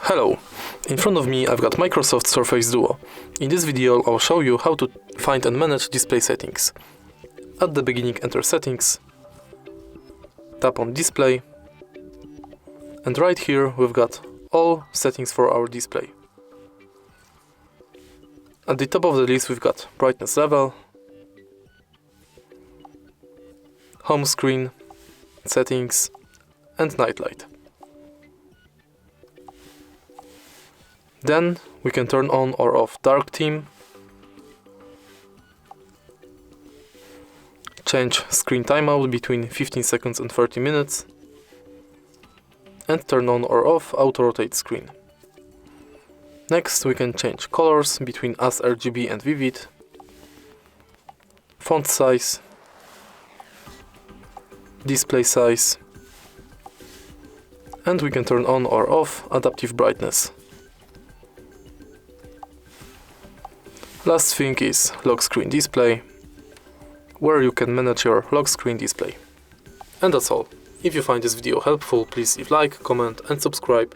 Hello! In front of me I've got Microsoft Surface Duo. In this video I'll show you how to find and manage display settings. At the beginning enter Settings, tap on Display, and right here we've got all settings for our display. At the top of the list we've got brightness level, home screen, settings and night light. Then we can turn on or off dark theme, change screen timeout between 15 seconds and 30 minutes, and turn on or off auto rotate screen. Next we can change colors between sRGB and vivid, font size, display size, and we can turn on or off adaptive brightness. Last thing is lock screen display, where you can manage your lock screen display. And that's all. If you find this video helpful, please leave like, comment and subscribe.